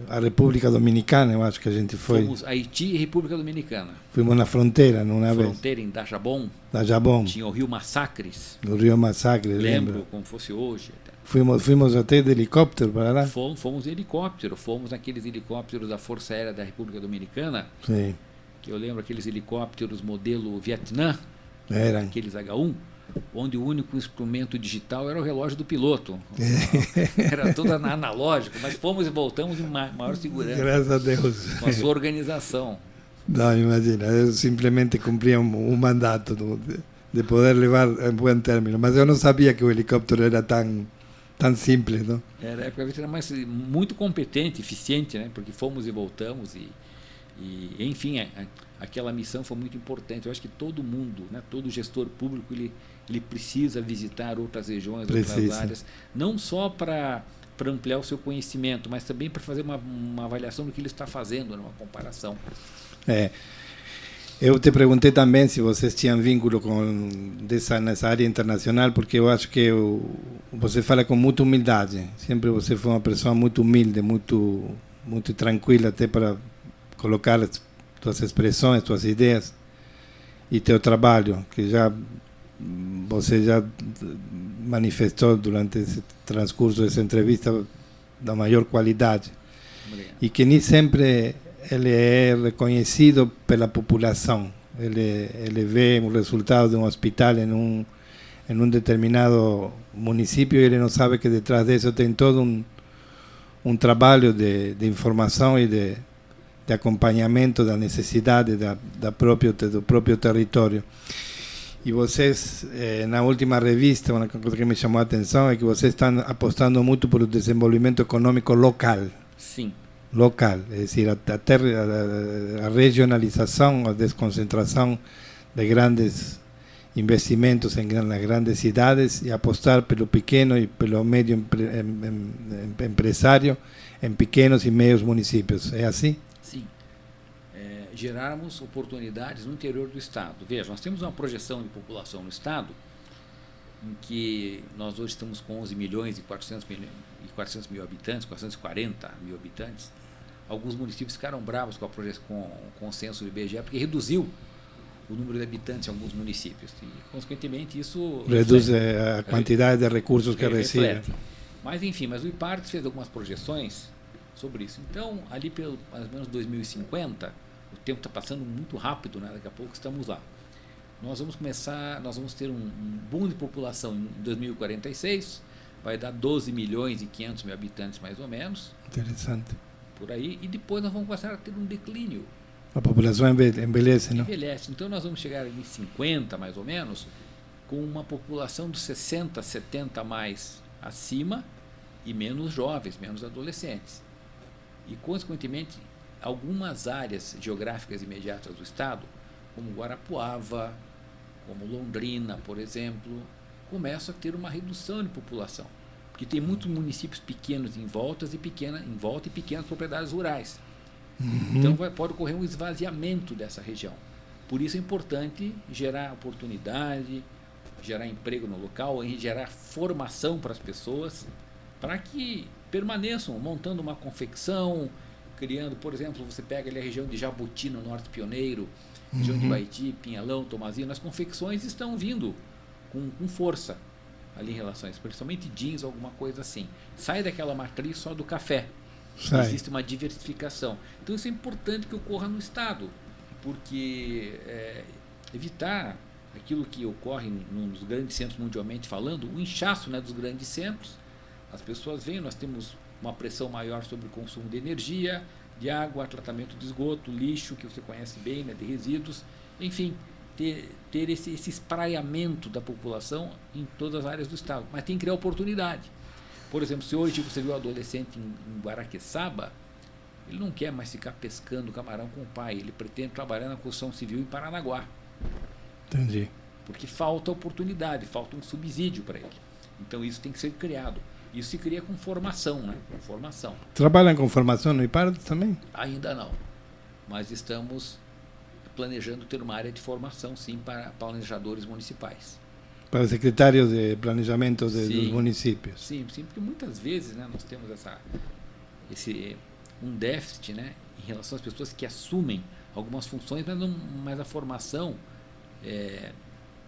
A República Dominicana, eu acho que a gente foi. Fomos Haiti e República Dominicana. Fomos na fronteira, numa vez. Fronteira em Dajabon. Dajabon. Tinha o Rio Massacres. O Rio Massacres, lembro como fosse hoje. Fomos até de helicóptero para lá? Fomos de helicóptero. Fomos naqueles helicópteros da Força Aérea da República Dominicana. Sim. Que eu lembro aqueles helicópteros modelo Vietnã. Eram. Aqueles H1. Onde o único instrumento digital era o relógio do piloto. Era tudo analógico, mas fomos e voltamos em maior segurança. Graças a Deus. Com a sua organização. Não, imagina, eu simplesmente cumpria um mandato de poder levar em bom término, mas eu não sabia que o helicóptero era tão simples, não? Era a época era mais muito competente, eficiente, né? Porque fomos e voltamos e enfim, aquela missão foi muito importante. Eu acho que todo mundo, né, todo gestor público, ele precisa visitar outras regiões, outras áreas, não só para ampliar o seu conhecimento, mas também para fazer uma avaliação do que ele está fazendo, uma comparação. Eu te perguntei também se vocês tinham vínculo nessa área internacional, porque eu acho que você fala com muita humildade. Sempre você foi uma pessoa muito humilde, muito tranquila, até para colocar suas expressões, suas ideias e teu trabalho, que você já manifestou durante esse transcurso dessa entrevista da maior qualidade. Obrigado. E que nem sempre ele é reconhecido pela população. Ele vê o resultado de um hospital em um determinado município e ele não sabe que detrás disso tem todo um trabalho de informação e de acompanhamento da necessidade do próprio território. E vocês, na última revista, uma coisa que me chamou a atenção é que vocês estão apostando muito por o desenvolvimento econômico local. Sim. Local, é decir, a regionalização, a desconcentração de grandes investimentos nas grandes cidades e apostar pelo pequeno e pelo médio empresário em pequenos e meios municípios. É assim? Sim. Gerarmos oportunidades no interior do Estado. Veja, nós temos uma projeção de população no Estado em que nós hoje estamos com 11 milhões e 400 mil habitantes, 440 mil habitantes. Alguns municípios ficaram bravos com o censo do IBGE, porque reduziu o número de habitantes em alguns municípios. E, consequentemente, isso reduz a quantidade de recursos que recebem. Mas, enfim, o IPART fez algumas projeções sobre isso. Então, ali pelo mais ou menos 2050, o tempo está passando muito rápido, né? Daqui a pouco estamos lá. Nós vamos ter um boom de população em 2046, vai dar 12 milhões e 500 mil habitantes mais ou menos. Interessante. Por aí, e depois nós vamos começar a ter um declínio. A população envelhece, não? Envelhece. Então nós vamos chegar em 50 mais ou menos, com uma população de 60, 70 mais acima e menos jovens, menos adolescentes. E, consequentemente, algumas áreas geográficas imediatas do Estado, como Guarapuava, como Londrina, por exemplo, começam a ter uma redução de população, porque tem muitos municípios pequenos em volta e pequenas propriedades rurais. Então pode ocorrer um esvaziamento dessa região. Por isso é importante gerar oportunidade, gerar emprego no local, em gerar formação para as pessoas, para que permaneçam montando uma confecção, criando, por exemplo, você pega ali a região de Jabuti, no Norte Pioneiro, região de Baiti, Pinhalão, Tomazinho, as confecções estão vindo com força ali em relação a isso, principalmente jeans, alguma coisa assim. Sai daquela matriz só do café. Existe uma diversificação. Então isso é importante que ocorra no Estado, porque evitar aquilo que ocorre nos grandes centros mundialmente falando, o inchaço, né, dos grandes centros. As pessoas veem, nós temos uma pressão maior sobre o consumo de energia, de água, tratamento de esgoto, lixo, que você conhece bem, né, de resíduos, enfim, ter esse espraiamento da população em todas as áreas do Estado. Mas tem que criar oportunidade. Por exemplo, se hoje você viu um adolescente em Guaraqueçaba, ele não quer mais ficar pescando camarão com o pai, ele pretende trabalhar na construção civil em Paranaguá. Entendi. Porque falta oportunidade, falta um subsídio para ele. Então isso tem que ser criado. Isso se cria com formação, né? Com formação. Trabalham com formação no IPART também? Ainda não. Mas estamos planejando ter uma área de formação, sim, para planejadores municipais. Para secretários de planejamento dos municípios. Sim, porque muitas vezes, né, nós temos um déficit, né, em relação às pessoas que assumem algumas funções, mas a formação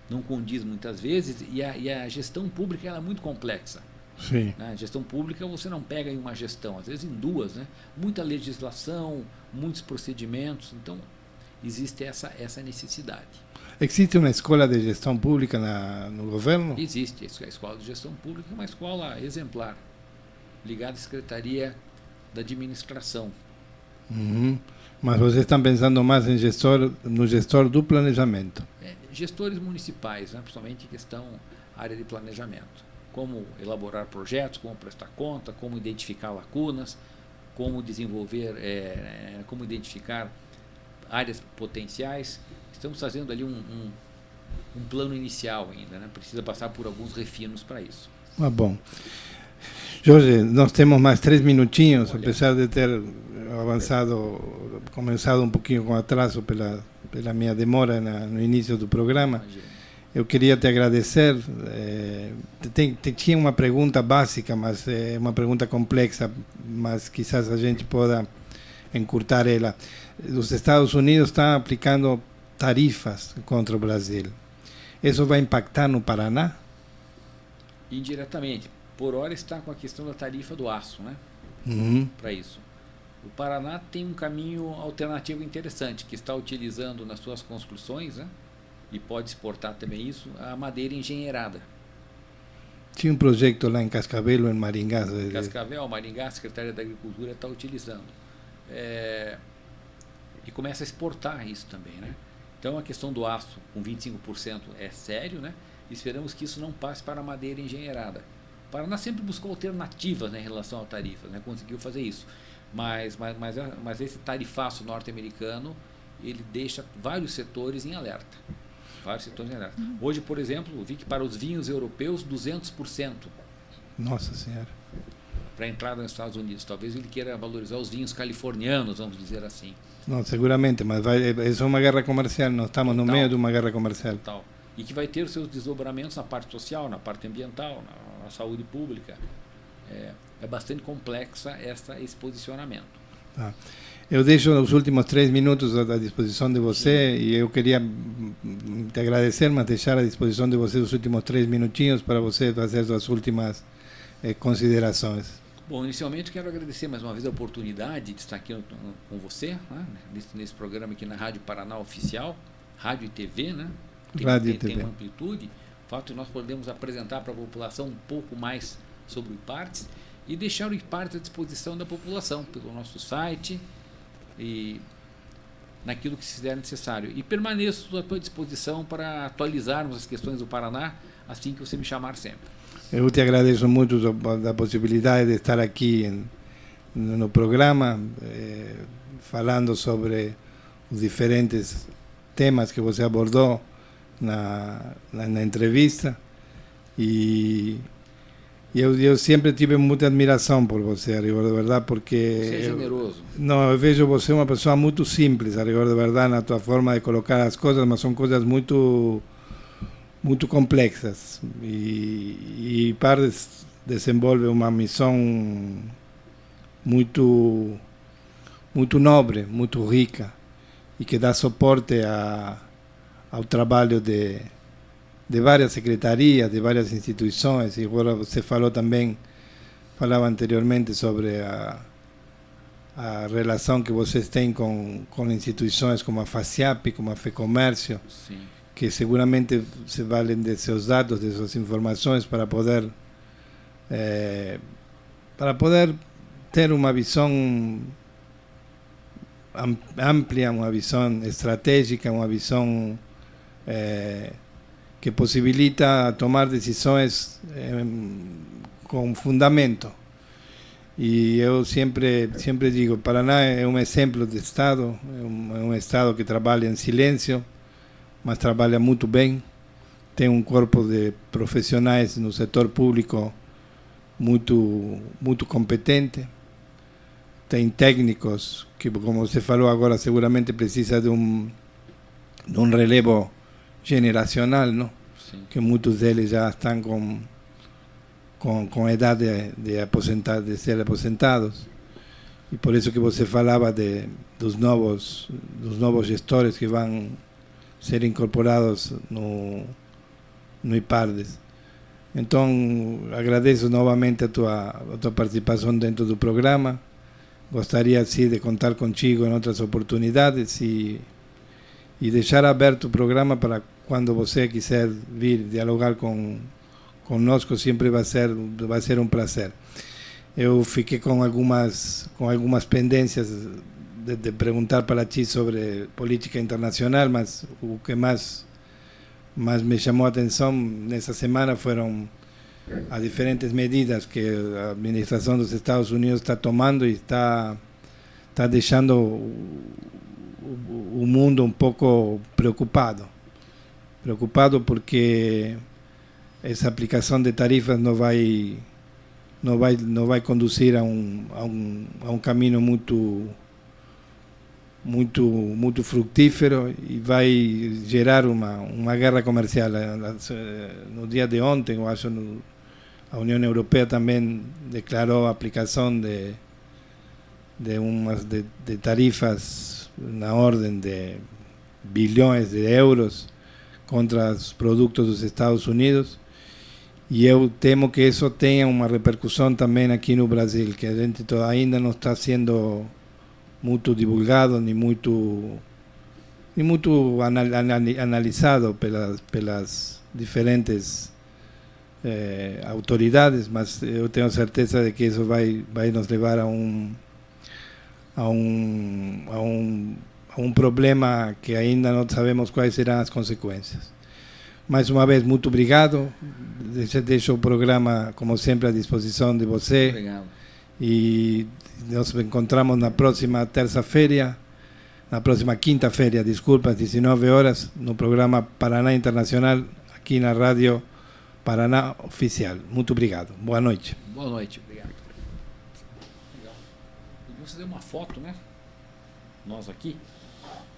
não condiz muitas vezes, e a gestão pública ela é muito complexa. Sim. Na gestão pública você não pega em uma gestão, às vezes em duas, né? Muita legislação, muitos procedimentos, então existe essa necessidade. Existe uma escola de gestão pública no governo? Existe, a Escola de Gestão Pública é uma escola exemplar, ligada à Secretaria da Administração. Mas vocês estão pensando mais no gestor do planejamento? Gestores municipais, né? Principalmente questão área de planejamento. Como elaborar projetos, como prestar conta, como identificar lacunas, como desenvolver, como identificar áreas potenciais. Estamos fazendo ali um plano inicial ainda, né? Precisa passar por alguns refinos para isso. Bom. Jorge, nós temos mais 3 minutinhos, apesar de ter começado um pouquinho com atraso pela minha demora no início do programa. Imagina. Eu queria te agradecer. Tinha uma pergunta básica, mas é uma pergunta complexa, mas quizás a gente possa encurtar ela. Os Estados Unidos estão aplicando tarifas contra o Brasil. Isso vai impactar no Paraná? Indiretamente. Por hora está com a questão da tarifa do aço, né? Para isso. O Paraná tem um caminho alternativo interessante, que está utilizando nas suas construções, né? E pode exportar também isso, a madeira engenheirada. Tinha um projeto lá em Cascavel ou em Maringá. Cascavel, Maringá, a Secretaria da Agricultura está utilizando. E começa a exportar isso também, né? Então a questão do aço com 25% é sério, né? Esperamos que isso não passe para a madeira engenheirada. O Paraná sempre buscou alternativas, né, em relação a tarifas, né? Conseguiu fazer isso. Mas esse tarifaço norte-americano, ele deixa vários setores em alerta. Hoje, por exemplo, vi que para os vinhos europeus, 200%. Nossa Senhora. Para a entrada nos Estados Unidos. Talvez ele queira valorizar os vinhos californianos, vamos dizer assim. Não, seguramente, mas isso é uma guerra comercial, nós estamos no meio de uma guerra comercial. Total. E que vai ter os seus desdobramentos na parte social, na parte ambiental, na saúde pública. É bastante complexa esse posicionamento. Tá. Eu deixo os últimos 3 minutos à disposição de você. Sim. E eu queria te agradecer, mas deixar à disposição de você os últimos 3 minutinhos para você fazer suas últimas considerações. Bom, inicialmente quero agradecer mais uma vez a oportunidade de estar aqui com você, né? nesse programa aqui na Rádio Paraná Oficial, Rádio e TV, né? Tem uma amplitude. O fato de nós podermos apresentar para a população um pouco mais sobre o IPARTS e deixar o IPARTS à disposição da população pelo nosso site e naquilo que se fizer necessário. E permaneço à tua disposição para atualizarmos as questões do Paraná assim que você me chamar sempre. Eu te agradeço muito a possibilidade de estar aqui no programa, falando sobre os diferentes temas que você abordou na entrevista. E eu sempre tive muita admiração por você, a rigor de verdade, porque você é generoso. Eu vejo você uma pessoa muito simples, a rigor de verdade, na tua forma de colocar as coisas, mas são coisas muito muito complexas. E Pardes desenvolve uma missão muito nobre, muito rica, e que dá suporte ao trabalho de várias secretarias, de várias instituições. E agora você falava anteriormente sobre a relação que vocês têm com instituições como a FACIAP, como a FEComércio, Sim. que seguramente se valem de seus dados, de suas informações para poder ter uma visão ampla, uma visão estratégica, uma visão que possibilita tomar decisões com fundamento. E eu sempre digo, Paraná é um exemplo de Estado, é um Estado que trabalha em silêncio, mas trabalha muito bem, tem um corpo de profissionais no setor público muito competente, tem técnicos que, como você falou agora, seguramente precisa de um relevo generacional, não? Sim. Que muitos deles já estão com a idade de ser aposentados. E por isso que você falava dos novos gestores que vão ser incorporados no IPARDES. Então, agradeço novamente a tua participação dentro do programa. Gostaria, sim, de contar contigo em outras oportunidades e deixar aberto o programa para quando você quiser vir dialogar conosco, sempre vai ser um prazer. Eu fiquei com algumas pendências de perguntar para ti sobre política internacional, mas o que mais me chamou a atenção nessa semana foram as diferentes medidas que a administração dos Estados Unidos está tomando e está deixando o mundo um pouco preocupado porque essa aplicação de tarifas não vai conduzir a um caminho muito fructífero e vai gerar uma guerra comercial. No dia de ontem, eu acho, a União Europeia também declarou a aplicação de tarifas na ordem de bilhões de euros contra os produtos dos Estados Unidos. E eu temo que isso tenha uma repercussão também aqui no Brasil, que a gente ainda não está sendo muito divulgado, nem muito analisado pelas diferentes autoridades, mas eu tenho certeza de que isso vai nos levar a um problema que ainda não sabemos quais serão as consequências. Mais uma vez, muito obrigado. Deixo o programa, como sempre, à disposição de você. Obrigado. E nos encontramos na próxima quinta-feira, desculpa, às 19 horas, no programa Paraná Internacional, aqui na Rádio Paraná Oficial. Muito obrigado. Boa noite. Boa noite, obrigado. Legal. Podíamos fazer uma foto, né? Nós aqui,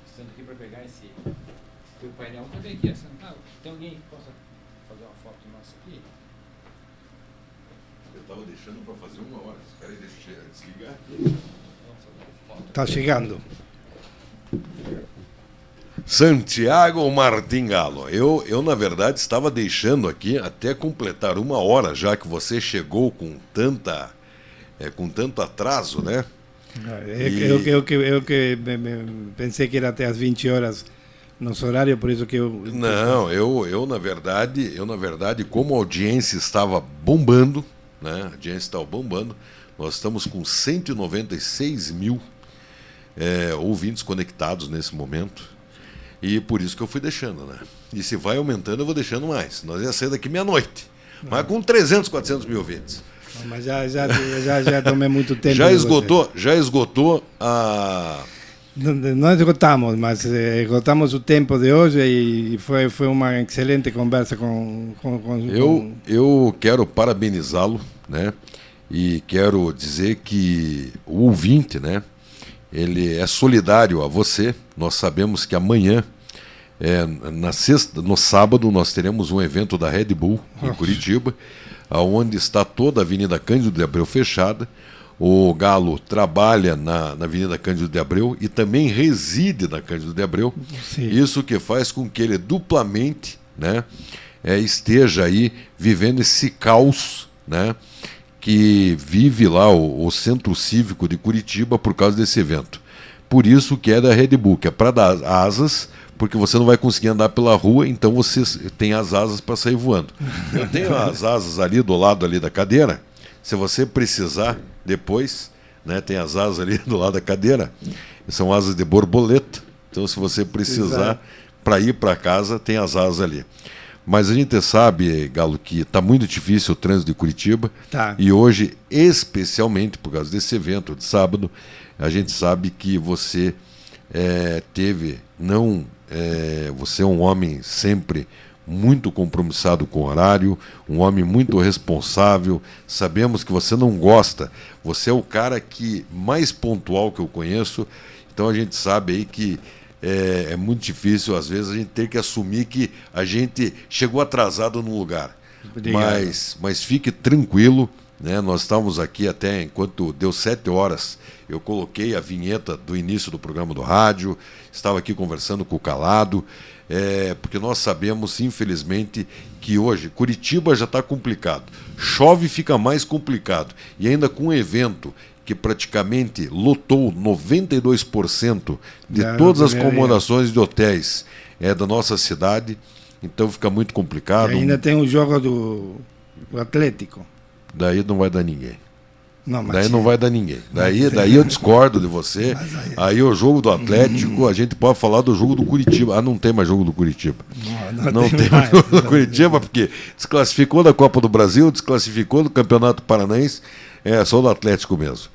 estando aqui para pegar esse teu painel. Cadê aqui? Tem alguém que possa fazer uma foto nossa aqui? Eu estava deixando para fazer 1 hora. Espera aí, deixa eu desligar. Está chegando. Santiago Martingalo. Eu, na verdade, estava deixando aqui até completar 1 hora, já que você chegou com tanto atraso, né? Eu que pensei que era até às 20 horas nosso horário, por isso que eu... Não, eu na verdade, como a audiência estava bombando, né? Nós estamos com 196 mil ouvintes conectados nesse momento, e por isso que eu fui deixando, né? E se vai aumentando, eu vou deixando mais. Nós ia sair daqui meia-noite, mas com 300, 400 mil ouvintes. Mas já tomei muito tempo. Já esgotou a... Não esgotamos, mas esgotamos o tempo de hoje e foi uma excelente conversa Eu quero parabenizá-lo, né? E quero dizer que o ouvinte, né? Ele é solidário a você. Nós sabemos que amanhã No sábado nós teremos um evento da Red Bull em Curitiba, onde está toda a Avenida Cândido de Abreu fechada. O Galo trabalha na Avenida Cândido de Abreu e também reside na Cândido de Abreu. Sim. Isso que faz com que ele duplamente, né, esteja aí vivendo esse caos, né, que vive lá o Centro Cívico de Curitiba por causa desse evento. Por isso que é da Red Bull, que é para dar asas, porque você não vai conseguir andar pela rua, então você tem as asas para sair voando. Eu tenho as asas ali do lado ali da cadeira. Se você precisar depois, né, tem as asas ali do lado da cadeira, são asas de borboleta. Então, se você precisar para ir para casa, tem as asas ali. Mas a gente sabe, Galo, que está muito difícil o trânsito de Curitiba. Tá. E hoje, especialmente por causa desse evento de sábado, a gente sabe que você você é um homem sempre muito compromissado com o horário, um homem muito responsável. Sabemos que você não gosta, você é o cara mais pontual que eu conheço, então a gente sabe aí que é muito difícil, às vezes, a gente ter que assumir que a gente chegou atrasado no lugar. Mas fique tranquilo, né? Nós estávamos aqui até enquanto deu 7 horas, eu coloquei a vinheta do início do programa do rádio, estava aqui conversando com o Calado, porque nós sabemos, infelizmente, que hoje Curitiba já está complicado, chove fica mais complicado, e ainda com um evento que praticamente lotou 92% de todas as acomodações de hotéis da nossa cidade, então fica muito complicado. E ainda tem o jogo do Atlético. Daí não vai dar ninguém. Daí não vai dar ninguém. Daí eu discordo de você. Aí o jogo do Atlético, a gente pode falar do jogo do Curitiba. Não tem mais jogo do Curitiba. Não tem mais jogo do Curitiba, porque desclassificou da Copa do Brasil, desclassificou do Campeonato Paranaense, só do Atlético mesmo.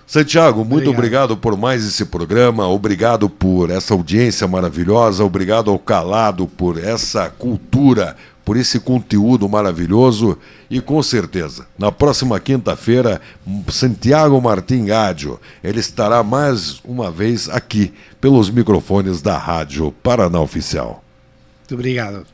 Santiago, muito obrigado por mais esse programa, obrigado por essa audiência maravilhosa, obrigado ao Calado por essa cultura, por esse conteúdo maravilhoso e com certeza, na próxima quinta-feira, Santiago Martim Gádio, ele estará mais uma vez aqui pelos microfones da Rádio Paraná Oficial. Muito obrigado.